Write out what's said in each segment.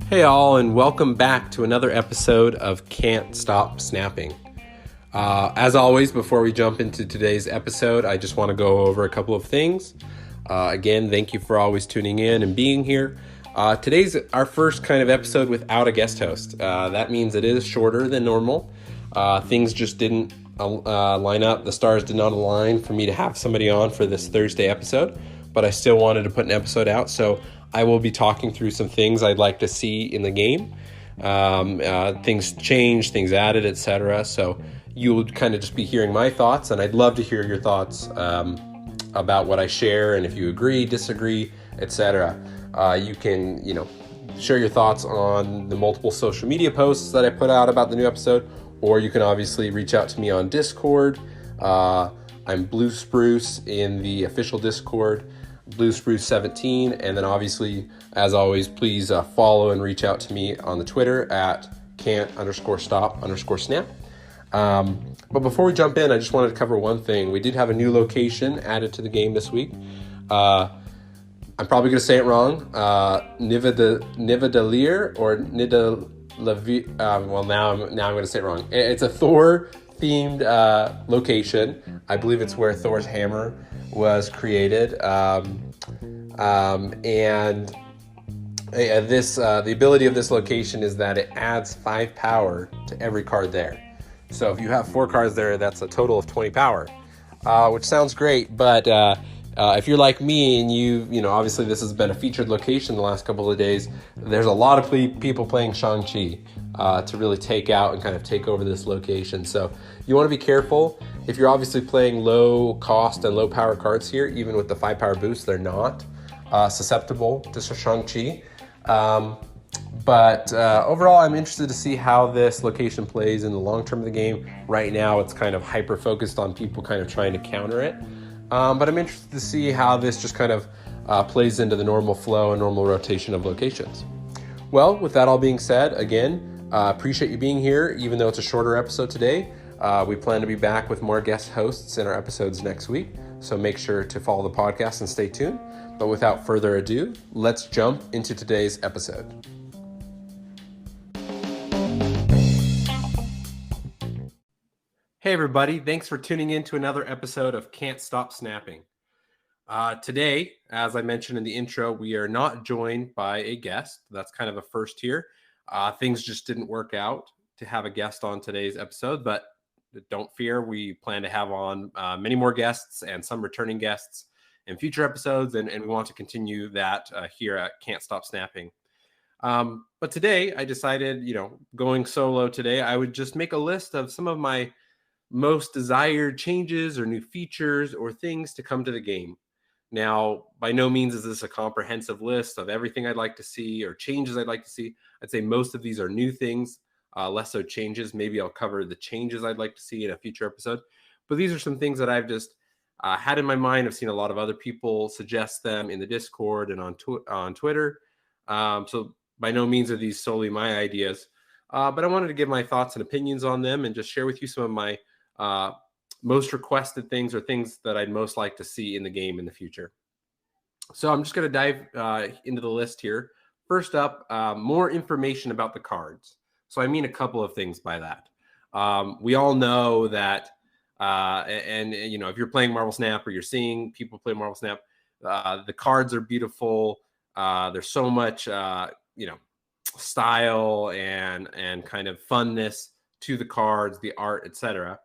Hey all, and welcome back to another episode of Can't Stop Snapping. As always, before we jump into today's episode, I just want to go over a couple of things. Again, thank you for always tuning in and being here. Today's our first kind of episode without a guest host. That means it is shorter than normal. Things just didn't line up. The stars did not align for me to have somebody on for this Thursday episode, but I still wanted to put an episode out, so I will be talking through some things I'd like to see in the game. Things changed, things added, etc. So you will kind of just be hearing my thoughts, and I'd love to hear your thoughts about what I share, and if you agree, disagree, etc. You can, share your thoughts on the multiple social media posts that I put out about the new episode, or you can obviously reach out to me on Discord. I'm Blue Spruce in the official Discord, Blue Spruce 17, and then obviously, as always, please follow and reach out to me on the Twitter at can't_stop_snap. But before we jump in, I just wanted to cover one thing. We did have a new location added to the game this week. I'm probably going to say it wrong. Nidavellir or Nidavellir. Well, now I'm going to say it wrong. It's a Thor-themed location. I believe it's where Thor's hammer was created, and the ability of this location is that it adds 5 power to every card there. So if you have 4 cards there, that's a total of 20 power, which sounds great. But if you're like me and obviously this has been a featured location the last couple of days, there's a lot of people playing Shang-Chi to really take out and kind of take over this location. So you want to be careful. If you're obviously playing low cost and low power cards here, even with the 5 power boost, they're not susceptible to Shang-Chi. But overall, I'm interested to see how this location plays in the long term of the game. Right now, it's kind of hyper-focused on people kind of trying to counter it. But I'm interested to see how this just kind of plays into the normal flow and normal rotation of locations. Well, with that all being said, again, appreciate you being here, even though it's a shorter episode today. We plan to be back with more guest hosts in our episodes next week, so make sure to follow the podcast and stay tuned. But without further ado, let's jump into today's episode. Hey everybody, thanks for tuning in to another episode of Can't Stop Snapping. Today, as I mentioned in the intro, we are not joined by a guest. That's kind of a first here. Things just didn't work out to have a guest on today's episode, but don't fear, we plan to have on many more guests and some returning guests in future episodes, and we want to continue that here at Can't Stop Snapping. But today, I decided, going solo today, I would just make a list of some of my most desired changes or new features or things to come to the game. Now, by no means is this a comprehensive list of everything I'd like to see or changes I'd like to see. I'd say most of these are new things, less so changes. Maybe I'll cover the changes I'd like to see in a future episode. But these are some things that I've just had in my mind. I've seen a lot of other people suggest them in the Discord and on Twitter. So by no means are these solely my ideas. But I wanted to give my thoughts and opinions on them and just share with you some of my most requested things or things that I'd most like to see in the game in the future. So I'm just going to dive into the list here. First up, more information about the cards. So I mean a couple of things by that. We all know that, if you're playing Marvel Snap or you're seeing people play Marvel Snap, the cards are beautiful. There's so much, style and kind of funness to the cards, the art, etc.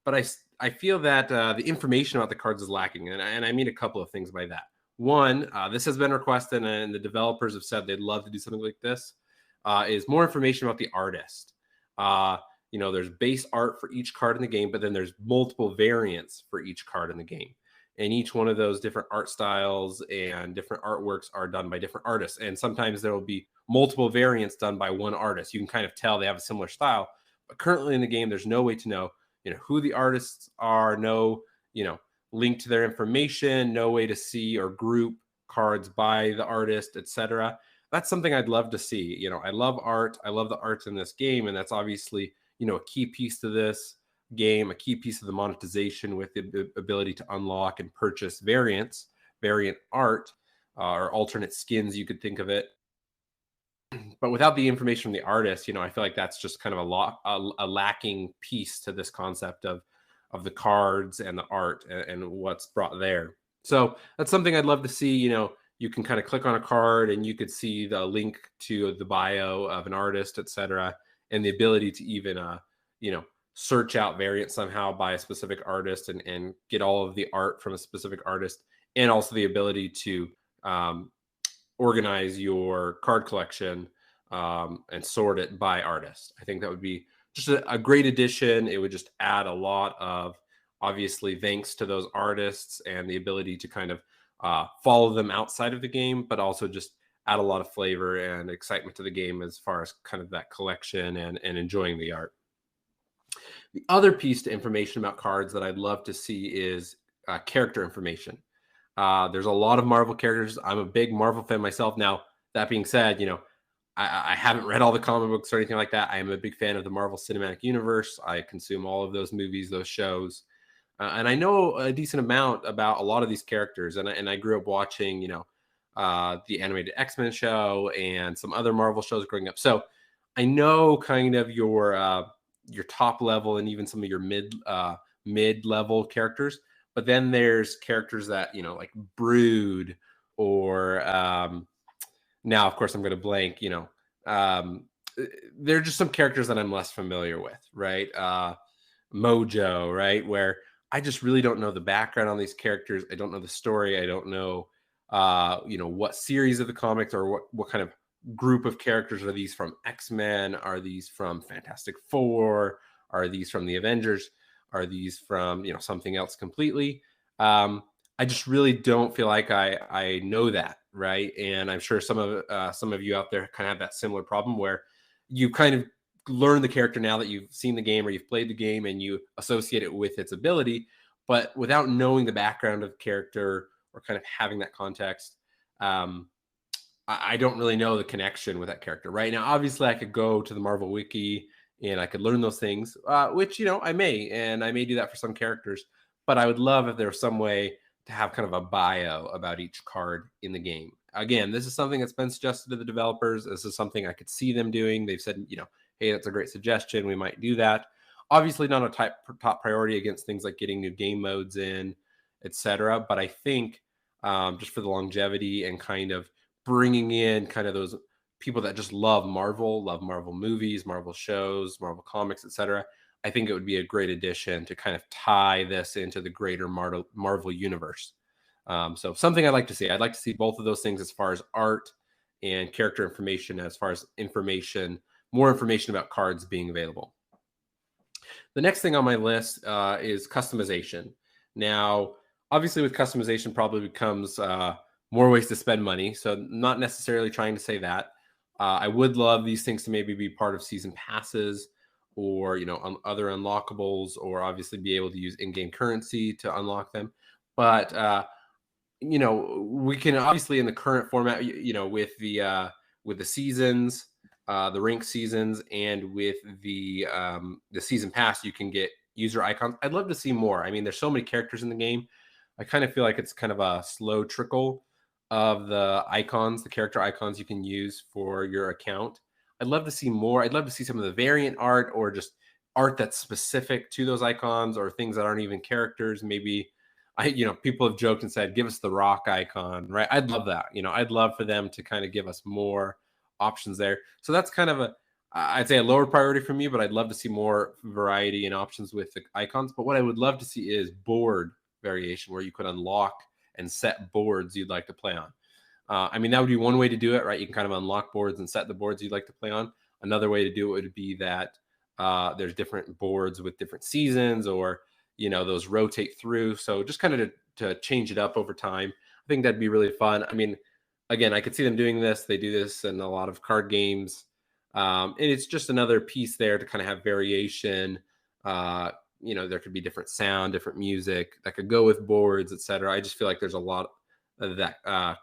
But I feel that the information about the cards is lacking, and I mean a couple of things by that. One, this has been requested, and the developers have said they'd love to do something like this, is more information about the artist. There's base art for each card in the game, but then there's multiple variants for each card in the game. And each one of those different art styles and different artworks are done by different artists. And sometimes there will be multiple variants done by one artist. You can kind of tell they have a similar style. But currently in the game, there's no way to know, who the artists are, no, link to their information, no way to see or group cards by the artist, etc. That's something I'd love to see. I love art. I love the art in this game. And that's obviously, a key piece to this game, a key piece of the monetization with the ability to unlock and purchase variant art. or alternate skins, you could think of it. But without the information from the artist, I feel like that's just kind of a lacking piece to this concept of the cards and the art and what's brought there. So that's something I'd love to see. You can kind of click on a card and you could see the link to the bio of an artist, etc., and the ability to even you know search out variants somehow by a specific artist and get all of the art from a specific artist, and also the ability to um, organize your card collection and sort it by artist. I think that would be just a great addition. It would just add a lot of, obviously, thanks to those artists and the ability to kind of follow them outside of the game, but also just add a lot of flavor and excitement to the game as far as kind of that collection and enjoying the art. The other piece to information about cards that I'd love to see is character information. There's a lot of Marvel characters. I'm a big Marvel fan myself. Now, that being said, I haven't read all the comic books or anything like that. I am a big fan of the Marvel Cinematic Universe. I consume all of those movies, those shows, and I know a decent amount about a lot of these characters. And I grew up watching, the animated X-Men show and some other Marvel shows growing up. So I know kind of your top level and even some of your mid level characters. But then there's characters that like Brood or now, of course, I'm going to blank. Um, there are just some characters that I'm less familiar with, right? Mojo, right? Where I just really don't know the background on these characters. I don't know the story. I don't know, what series of the comics or what kind of group of characters are these from X-Men? Are these from Fantastic Four? Are these from the Avengers? Are these from something else completely? I just really don't feel like I know that, right? And I'm sure some of you out there kind of have that similar problem where you kind of learn the character now that you've seen the game or you've played the game and you associate it with its ability, but without knowing the background of the character or kind of having that context, um, I don't really know the connection with that character right now. Obviously, I could go to the Marvel Wiki and I could learn those things, which I may, and I may do that for some characters. But I would love if there was some way to have kind of a bio about each card in the game. Again, this is something that's been suggested to the developers. This is something I could see them doing. They've said, hey, that's a great suggestion. We might do that. Obviously, not a top priority against things like getting new game modes in, etc. But I think just for the longevity and kind of bringing in kind of those people that just love Marvel movies, Marvel shows, Marvel comics, etc. I think it would be a great addition to kind of tie this into the greater Marvel universe. So something I'd like to see. I'd like to see both of those things as far as art and character information, as far as more information about cards being available. The next thing on my list is customization. Now, obviously, with customization, probably becomes more ways to spend money. So, not necessarily trying to say that. I would love these things to maybe be part of season passes or other unlockables, or obviously be able to use in-game currency to unlock them. But we can obviously in the current format, with the seasons, the rank seasons, and with the season pass, you can get user icons. I'd love to see more. I mean, there's so many characters in the game. I kind of feel like it's kind of a slow trickle of the icons, the character icons you can use for your account. I'd love to see more. I'd love to see some of the variant art or just art that's specific to those icons or things that aren't even characters. Maybe people have joked and said, give us the rock icon, right? I'd love that. I'd love for them to kind of give us more options there. So that's kind of I'd say a lower priority for me, but I'd love to see more variety and options with the icons. But what I would love to see is board variation where you could unlock and set boards you'd like to play on. I mean, that would be one way to do it, right? You can kind of unlock boards and set the boards you'd like to play on. Another way to do it would be that there's different boards with different seasons, or those rotate through. So just kind of to change it up over time. I think that'd be really fun. I mean, again, I could see them doing this. They do this in a lot of card games. And it's just another piece there to kind of have variation. There could be different sound, different music that could go with boards, etc. I just feel like there's a lot that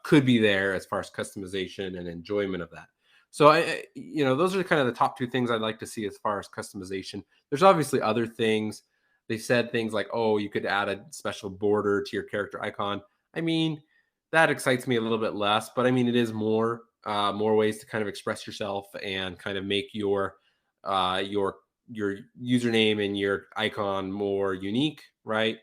could be there as far as customization and enjoyment of that. So those are kind of the top two things I'd like to see as far as customization. There's obviously other things. They said things like, oh, you could add a special border to your character icon. I mean, that excites me a little bit less. But I mean, it is more ways to kind of express yourself and kind of make uh, your your username and your icon more unique, right?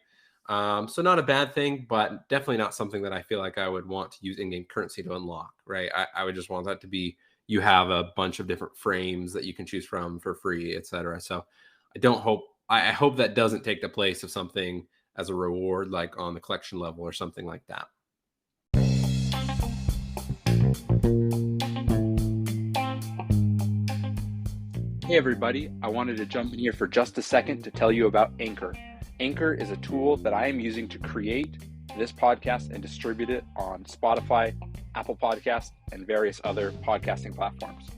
So not a bad thing, but definitely not something that I feel like I would want to use in-game currency to unlock, right? I would just want that to be you have a bunch of different frames that you can choose from for free, etc. So I hope that doesn't take the place of something as a reward, like on the collection level or something like that. Hey everybody, I wanted to jump in here for just a second to tell you about Anchor. Anchor is a tool that I am using to create this podcast and distribute it on Spotify, Apple Podcasts, and various other podcasting platforms.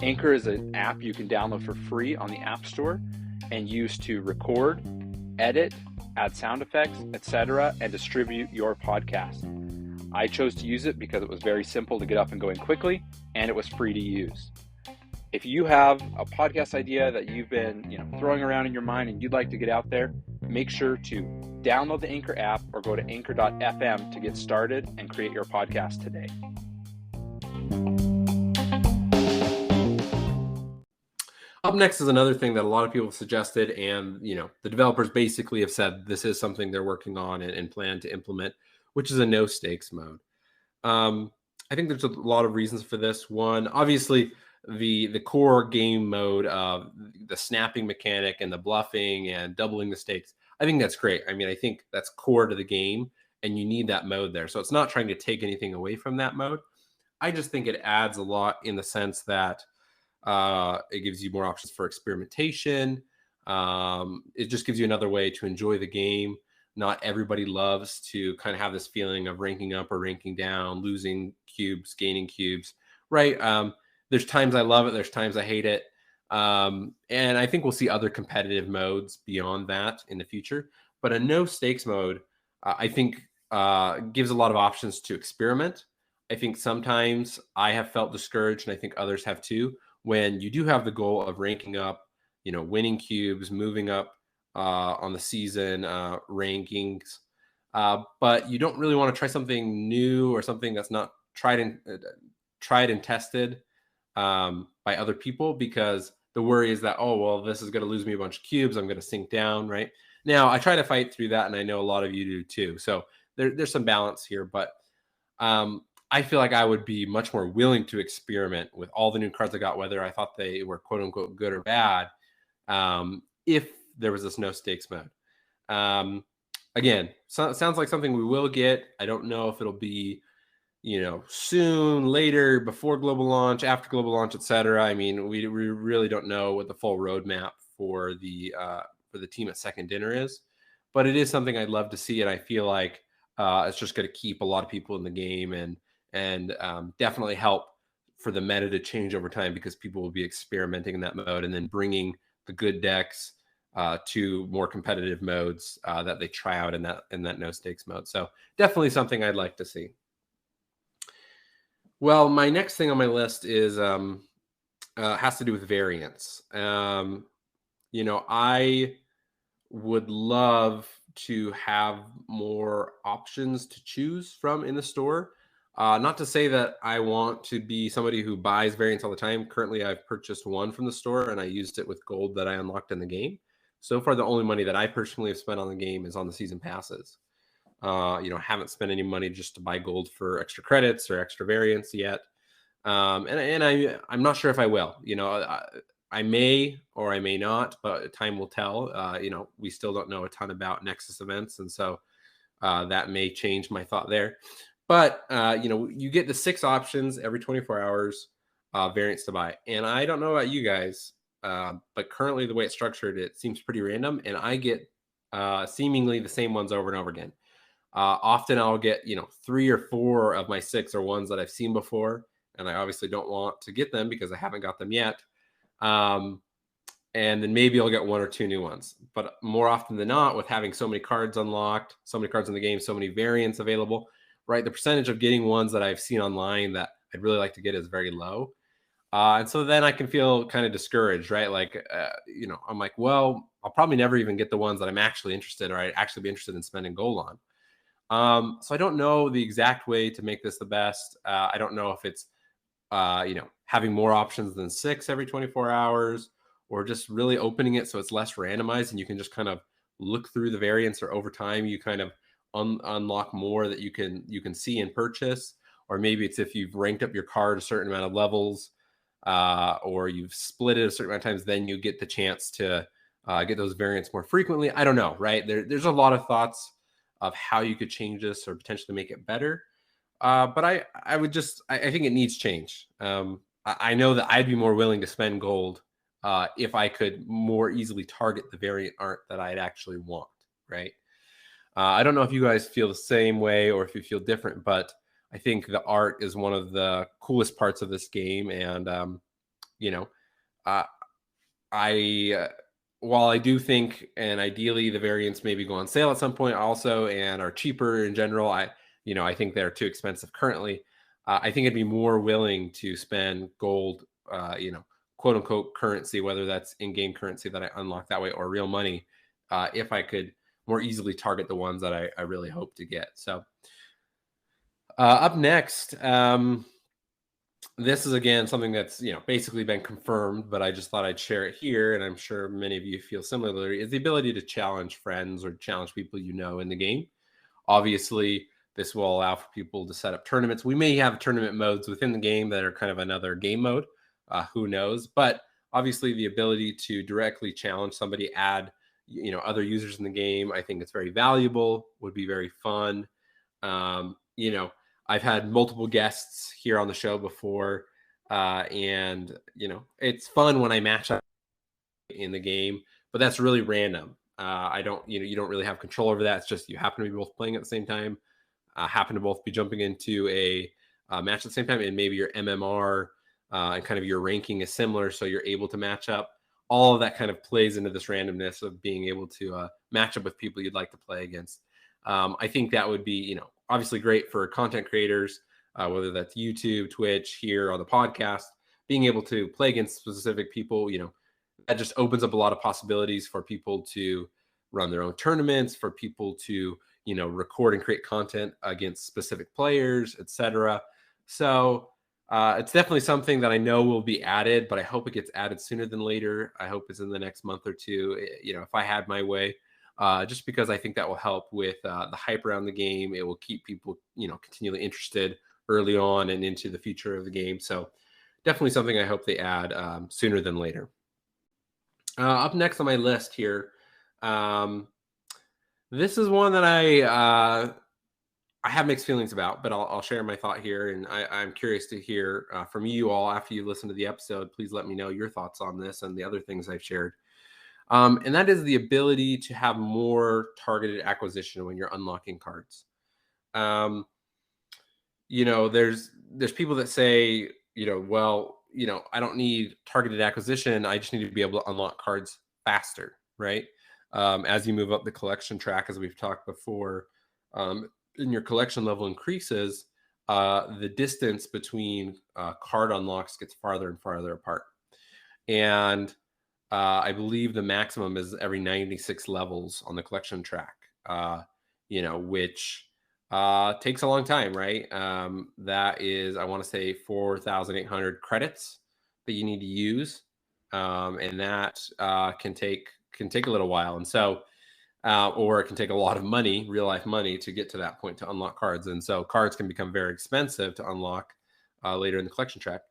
Anchor is an app you can download for free on the App Store and use to record, edit, add sound effects, etc., and distribute your podcast. I chose to use it because it was very simple to get up and going quickly, and it was free to use. If you have a podcast idea that you've been, throwing around in your mind and you'd like to get out there, make sure to download the Anchor app or go to anchor.fm to get started and create your podcast today. Up next is another thing that a lot of people have suggested, and the developers basically have said this is something they're working on and plan to implement, which is a no stakes mode. I think there's a lot of reasons for this. One, obviously, the core game mode of the snapping mechanic and the bluffing and doubling the stakes, I think that's great. I mean, I think that's core to the game, and you need that mode there. So it's not trying to take anything away from that mode. I just think it adds a lot in the sense that it gives you more options for experimentation. It just gives you another way to enjoy the game. Not everybody loves to kind of have this feeling of ranking up or ranking down, losing cubes, gaining cubes, right? There's times I love it. There's times I hate it. And I think we'll see other competitive modes beyond that in the future. But a no stakes mode, I think, gives a lot of options to experiment. I think sometimes I have felt discouraged, and I think others have too, when you do have the goal of ranking up, winning cubes, moving up on the season rankings, but you don't really want to try something new or something that's not tried and tested by other people, because the worry is that, oh, well, this is going to lose me a bunch of cubes. I'm going to sink down, right? Now, I try to fight through that, and I know a lot of you do too. So there's some balance here, but I feel like I would be much more willing to experiment with all the new cards I got, whether I thought they were quote unquote good or bad, if there was this no stakes mode. Again, sounds like something we will get. I don't know if it'll be, soon, later, before global launch, after global launch, etc. I mean, we really don't know what the full roadmap for the team at Second Dinner is, but it is something I'd love to see, and I feel like it's just going to keep a lot of people in the game and definitely help for the meta to change over time, because people will be experimenting in that mode and then bringing the good decks to more competitive modes that they try out in that no stakes mode. So definitely something I'd like to see. Well, my next thing on my list is has to do with variants. I would love to have more options to choose from in the store. Not to say that I want to be somebody who buys variants all the time. Currently, I've purchased one from the store, and I used it with gold that I unlocked in the game. So far, the only money that I personally have spent on the game is on the season passes. Haven't spent any money just to buy gold for extra credits or extra variants yet. I'm not sure if I will. I may or I may not, but time will tell. We still don't know a ton about Nexus events, and so that may change my thought there. But you get the 6 options every 24 hours, variants to buy, and I don't know about you guys, but currently the way it's structured, it seems pretty random, and I get seemingly the same ones over and over again. Often I'll get 3 or 4 of my 6 are ones that I've seen before, and I obviously don't want to get them because I haven't got them yet. And then maybe I'll get 1 or 2 new ones. But more often than not, with having so many cards unlocked, so many cards in the game, so many variants available, right, the percentage of getting ones that I've seen online that I'd really like to get is very low. And so then I can feel kind of discouraged, right? Like, I'm like, well, I'll probably never even get the ones that I'm actually interested, or I'd actually be interested in spending gold on. So I don't know the exact way to make this the best. I don't know if it's having more options than 6 every 24 hours, or just really opening it so it's less randomized and you can just kind of look through the variants, or over time you kind of unlock more that you can see and purchase. Or maybe it's if you've ranked up your card a certain amount of levels, or you've split it a certain amount of times, then you get the chance to get those variants more frequently. I don't know, right? There's a lot of thoughts of how you could change this or potentially make it better. But I would just I think it needs change. I know that I'd be more willing to spend gold if I could more easily target the variant art that I'd actually want, right? I don't know if you guys feel the same way or if you feel different, but I think the art is one of the coolest parts of this game. And you know, uh, I while I do think, and ideally the variants maybe go on sale at some point also and are cheaper in general. I think they're too expensive currently. I think I'd be more willing to spend gold, quote unquote currency, whether that's in-game currency that I unlock that way or real money, if I could more easily target the ones that I really hope to get. So up next, this is again something that's basically been confirmed, but I just thought I'd share it here, and I'm sure many of you feel similarly. Is the ability to challenge friends or challenge people in the game. Obviously, this will allow for people to set up tournaments. We may have tournament modes within the game that are kind of another game mode. Who knows? But obviously, the ability to directly challenge somebody, add other users in the game, I think it's very valuable. Would be very fun. Um, you know, I've had multiple guests here on the show before, and it's fun when I match up in the game, but that's really random. I don't, you don't really have control over that. It's just you happen to be both playing at the same time, happen to both be jumping into a match at the same time, and maybe your MMR and kind of your ranking is similar, so you're able to match up. All of that kind of plays into this randomness of being able to match up with people you'd like to play against. I think that would be, obviously great for content creators, whether that's YouTube, Twitch, here on the podcast, being able to play against specific people, that just opens up a lot of possibilities for people to run their own tournaments, for people to, record and create content against specific players, etc. So it's definitely something that I know will be added, but I hope it gets added sooner than later. I hope it's in the next month or two, if I had my way. Just because I think that will help with the hype around the game. It will keep people, continually interested early on and into the future of the game. So definitely something I hope they add sooner than later. Up next on my list here, this is one that I have mixed feelings about, but I'll share my thought here, and I'm curious to hear from you all after you listen to the episode. Please let me know your thoughts on this and the other things I've shared. And that is the ability to have more targeted acquisition when you're unlocking cards. Um, there's people that say, well, I don't need targeted acquisition. I just need to be able to unlock cards faster, right? As you move up the collection track, as we've talked before, and your collection level increases, the distance between card unlocks gets farther and farther apart. And I believe the maximum is every 96 levels on the collection track, which takes a long time, right? That is, I want to say, 4,800 credits that you need to use, and that can take a little while. And so, or it can take a lot of money, real life money, to get to that point to unlock cards. And so, cards can become very expensive to unlock later in the collection track.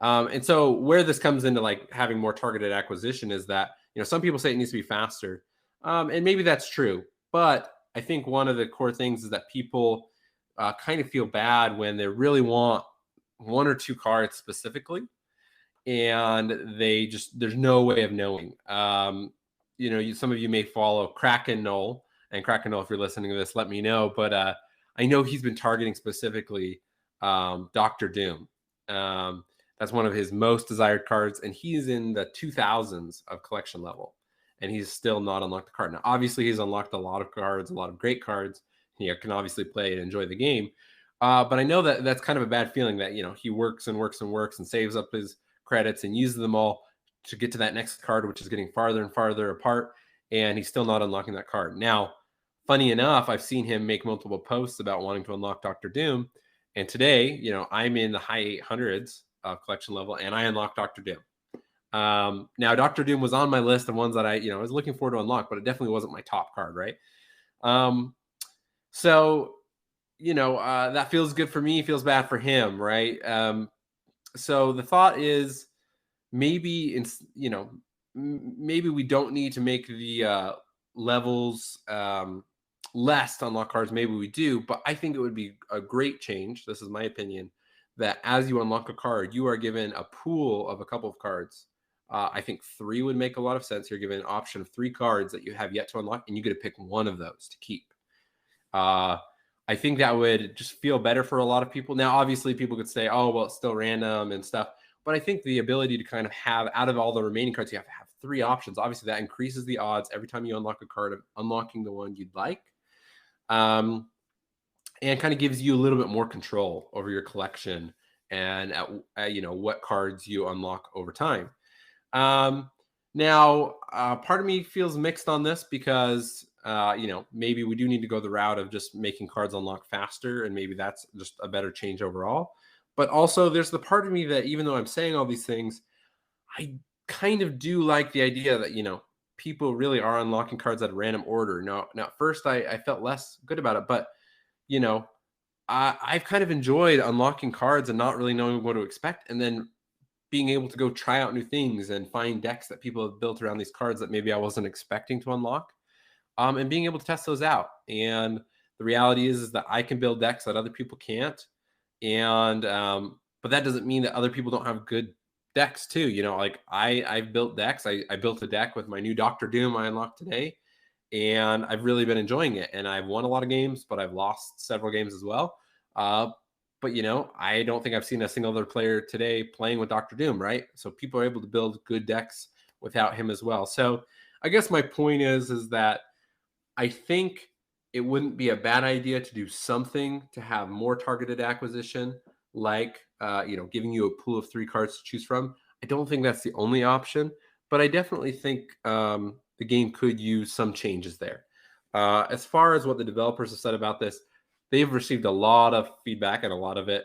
And so where this comes into like having more targeted acquisition is that, some people say it needs to be faster. And maybe that's true. But I think one of the core things is that people kind of feel bad when they really want one or two cards specifically, and there's no way of knowing. Some of you may follow Kraken Knoll, and Kraken Knoll, if you're listening to this, let me know. But I know he's been targeting specifically Doctor Doom. That's one of his most desired cards, and he's in the 2000s of collection level, and he's still not unlocked the card. Now, obviously, he's unlocked a lot of cards, a lot of great cards. He can obviously play and enjoy the game, but I know that that's kind of a bad feeling that he works and works and works and saves up his credits and uses them all to get to that next card, which is getting farther and farther apart, and he's still not unlocking that card. Now, funny enough, I've seen him make multiple posts about wanting to unlock Doctor Doom. And today, I'm in the high 800s collection level, and I unlocked Doctor Doom. Now, Doctor Doom was on my list of ones that I was looking forward to unlock, but it definitely wasn't my top card, right? Um, so, that feels good for me, feels bad for him, right? So the thought is maybe, maybe we don't need to make the levels less to unlock cards. Maybe we do, but I think it would be a great change. This is my opinion, that as you unlock a card, you are given a pool of a couple of cards. I think 3 would make a lot of sense. You're given an option of 3 cards that you have yet to unlock, and you get to pick one of those to keep. Uh, I think that would just feel better for a lot of people. Now, obviously, people could say, "Oh, well, it's still random and stuff." But I think the ability to kind of have, out of all the remaining cards, you have to have 3 options. Obviously, that increases the odds every time you unlock a card of unlocking the one you'd like, and kind of gives you a little bit more control over your collection and what cards you unlock over time. Um, Now, part of me feels mixed on this because, maybe we do need to go the route of just making cards unlock faster, and maybe that's just a better change overall. But also, there's the part of me that, even though I'm saying all these things, I kind of do like the idea that, people really are unlocking cards at a random order. Now, at first, I felt less good about it, but, you know, I've kind of enjoyed unlocking cards and not really knowing what to expect, and then being able to go try out new things and find decks that people have built around these cards that maybe I wasn't expecting to unlock, and being able to test those out. And the reality is that I can build decks that other people can't, and but that doesn't mean that other people don't have good decks too. Like I've built decks. I built a deck with my new Doctor Doom I unlocked today, and I've really been enjoying it. And I've won a lot of games, but I've lost several games as well. Uh, but I don't think I've seen a single other player today playing with Doctor Doom, right? So people are able to build good decks without him as well. So I guess my point is that I think it wouldn't be a bad idea to do something to have more targeted acquisition, like giving you a pool of 3 cards to choose from. I don't think that's the only option, but I definitely think the game could use some changes there. As far as what the developers have said about this, they've received a lot of feedback, and a lot of it,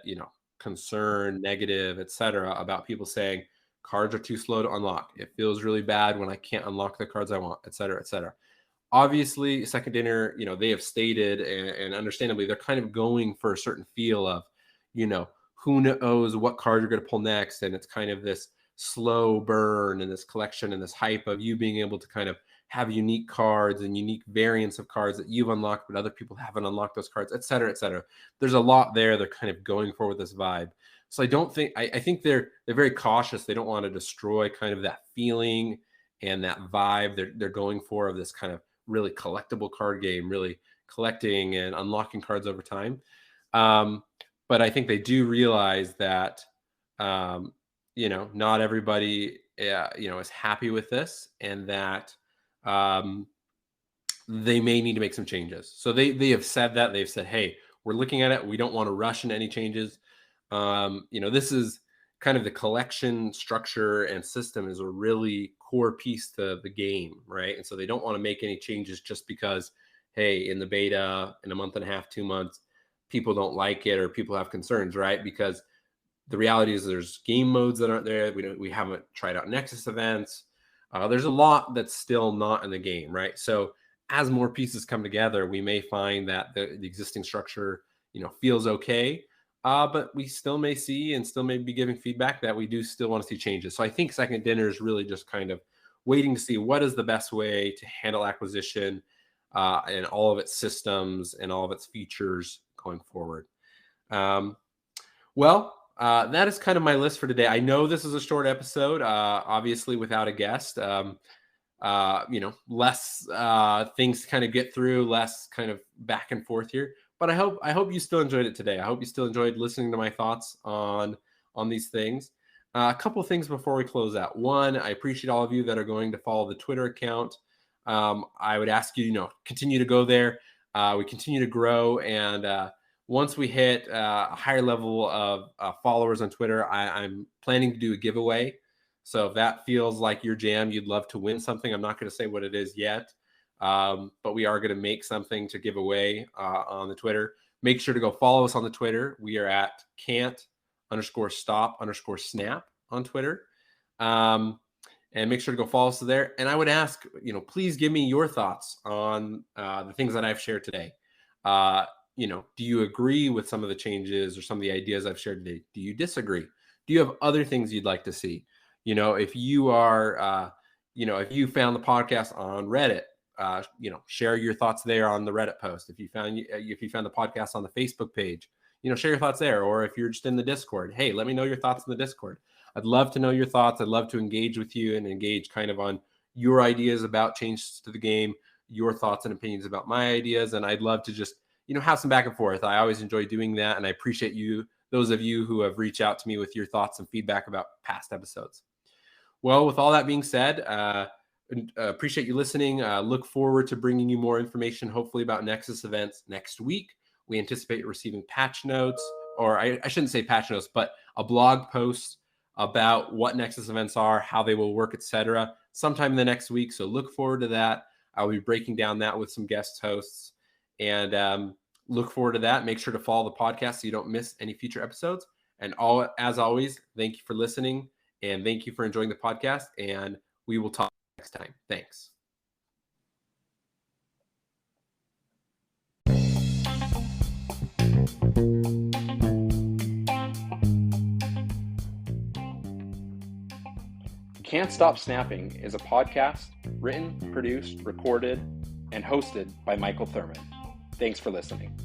concern, negative, etc., about people saying cards are too slow to unlock. It feels really bad when I can't unlock the cards I want, etc., etc. Obviously, Second Dinner, they have stated, and understandably, they're kind of going for a certain feel of, who knows what card you're going to pull next. And it's kind of this slow burn and this collection and this hype of you being able to kind of have unique cards and unique variants of cards that you've unlocked, but other people haven't unlocked those cards, et cetera, et cetera. There's a lot there they're kind of going for with this vibe. So I think they're very cautious. They don't want to destroy kind of that feeling and that vibe they're going for, of this kind of really collectible card game, really collecting and unlocking cards over time. But I think they do realize that, not everybody, is happy with this, and that they may need to make some changes. So they have said that. They've said, hey, we're looking at it. We don't want to rush into any changes. This is kind of the collection structure and system is a really core piece to the game, right? And so they don't want to make any changes just because, hey, in the beta, in a month and a half, 2 months, people don't like it or people have concerns, right? Because the reality is there's game modes that aren't there. We haven't tried out Nexus events. There's a lot that's still not in the game, right? So as more pieces come together, we may find that the existing structure, feels okay. But we still may see and still may be giving feedback that we do still want to see changes. So I think Second Dinner is really just kind of waiting to see what is the best way to handle acquisition and all of its systems and all of its features going forward. That is kind of my list for today. I know this is a short episode, obviously without a guest. Less things to kind of get through, less kind of back and forth here. But I hope you still enjoyed it today. I hope you still enjoyed listening to my thoughts on these things. A couple of things before we close out. One, I appreciate all of you that are going to follow the Twitter account. I would ask you, continue to go there. We continue to grow, and once we hit a higher level of followers on Twitter, I'm planning to do a giveaway. So if that feels like your jam, you'd love to win something. I'm not going to say what it is yet. but we are going to make something to give away on the Twitter. Make sure to go follow us on the Twitter. We are at can't_stop_snap on Twitter. And make sure to go follow us there. And I would ask, please give me your thoughts on the things that I've shared today. Do you agree with some of the changes or some of the ideas I've shared today? Do you disagree? Do you have other things you'd like to see? If you are, if you found the podcast on Reddit, share your thoughts there on the Reddit post. If you found the podcast on the Facebook page, share your thoughts there. Or if you're just in the Discord, hey, let me know your thoughts in the Discord. I'd love to know your thoughts. I'd love to engage with you and engage kind of on your ideas about changes to the game, your thoughts and opinions about my ideas. And I'd love to just, have some back and forth. I always enjoy doing that. And I appreciate those of you who have reached out to me with your thoughts and feedback about past episodes. Well, with all that being said, appreciate you listening. Look forward to bringing you more information, hopefully about Nexus events next week. We anticipate receiving patch notes, or I shouldn't say patch notes, but a blog post about what Nexus events are, how they will work, etc., sometime in the next week. So look forward to that. I'll be breaking down that with some guest hosts, and look forward to that. Make sure to follow the podcast so you don't miss any future episodes. And as always, thank you for listening, and thank you for enjoying the podcast. And we will talk next time. Thanks. Can't Stop Snapping is a podcast written, produced, recorded, and hosted by Michael Thurman. Thanks for listening.